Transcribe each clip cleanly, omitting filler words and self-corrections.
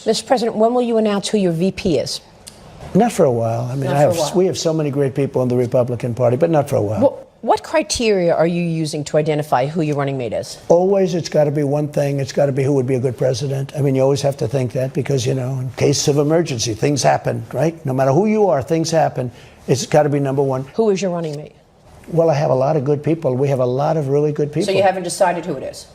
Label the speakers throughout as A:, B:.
A: Mr. President, when will you announce who your VP is?
B: Not for a while. I mean,
A: Not
B: we have so many great people in the Republican Party, but not for a while.
A: Well, what criteria are you using to identify who your running mate is?
B: Always, it's got to be one thing. It's got to be who would be a good president. I mean, you always have to think that because, you know, in case of emergency, things happen, right? No matter who you are, things happen. It's got to be number one.
A: Who is your running mate?
B: Well, I have a lot of good people. We have a lot of really good people.
A: So you haven't decided who it is?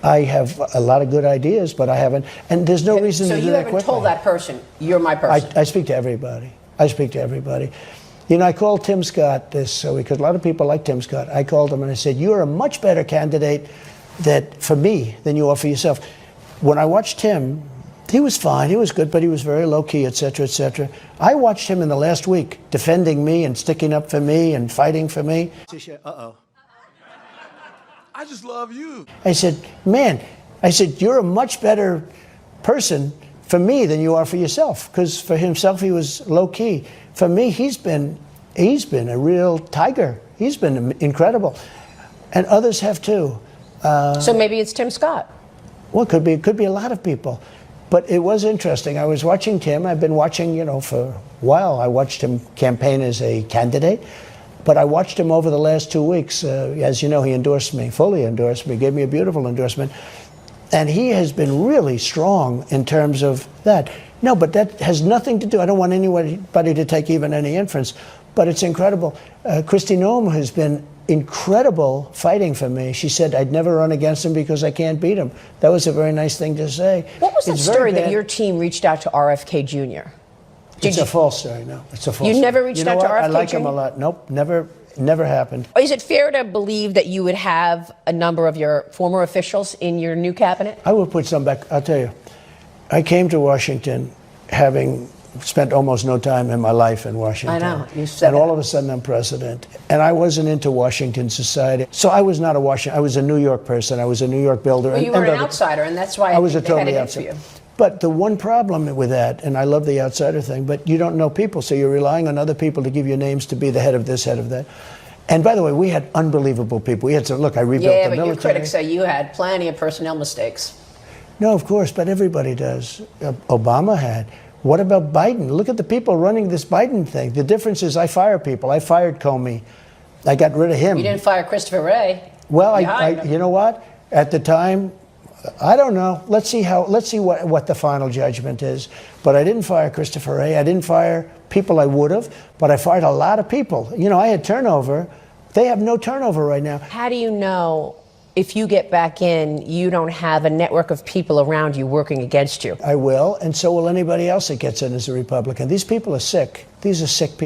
B: I have a lot of good ideas, but I haven't. And there's no reason to do that quickly.
A: So you haven't told that person, you're my person?
B: I speak to everybody. I speak to everybody. You know, I called Tim Scott because a lot of people like Tim Scott. I called him and I said, you're a much better candidate for me than you are for yourself. When I watched Tim, he was fine, he was good, but he was very low-key, et cetera, et cetera. I watched him in the last week defending me and sticking up for me and fighting for me.
C: Uh-oh. I just love you.
B: I said, man, you're a much better person for me than you are for yourself. Because for himself, he was low-key. For me, he's been a real tiger. He's been incredible. And others have too.
A: So maybe it's Tim Scott.
B: Well, it could be a lot of people. But it was interesting. I was watching Tim. I've been watching, you know, for a while. I watched him campaign as a candidate. But I watched him over the last 2 weeks. As you know, he endorsed me, fully endorsed me, gave me a beautiful endorsement. And he has been really strong in terms of that. No, but that has nothing to do, I don't want anybody to take even any inference, but it's incredible. Kristi Noem has been incredible fighting for me. She said I'd never run against him because I can't beat him. That was a very nice thing to say.
A: What was the story that your team reached out to RFK Jr.?
B: It's a false story, no. It's a false story.
A: You never reached out to RFK Jr.?
B: I like him a lot. Nope, never happened.
A: Is it fair to believe that you would have a number of your former officials in your new cabinet?
B: I will put some back. I'll tell you. I came to Washington having spent almost no time in my life in Washington.
A: I know, you said
B: and all of a sudden I'm president. And I wasn't into Washington society. So I was not I was a New York person. I was a New York builder.
A: Well, you were an outsider, and that's why
B: I was a totally
A: had
B: outsider.
A: you.
B: But the one problem with that, and I love the outsider thing, but you don't know people, so you're relying on other people to give you names to be the head of this, head of that. And by the way, we had unbelievable people. We had to, look, I rebuilt the military.
A: Yeah, but your critics say you had plenty of personnel mistakes.
B: No, of course, but everybody does. Obama had. What about Biden? Look at the people running this Biden thing. The difference is I fire people. I fired Comey. I got rid of him.
A: You didn't fire Christopher Wray.
B: Well, you know what? At the time, I don't know. Let's see what the final judgment is. But I didn't fire Christopher Wray. I didn't fire people I would have, but I fired a lot of people. You know, I had turnover. They have no turnover right now.
A: How do you know if you get back in, you don't have a network of people around you working against you?
B: I will, and so will anybody else that gets in as a Republican. These people are sick. These are sick people.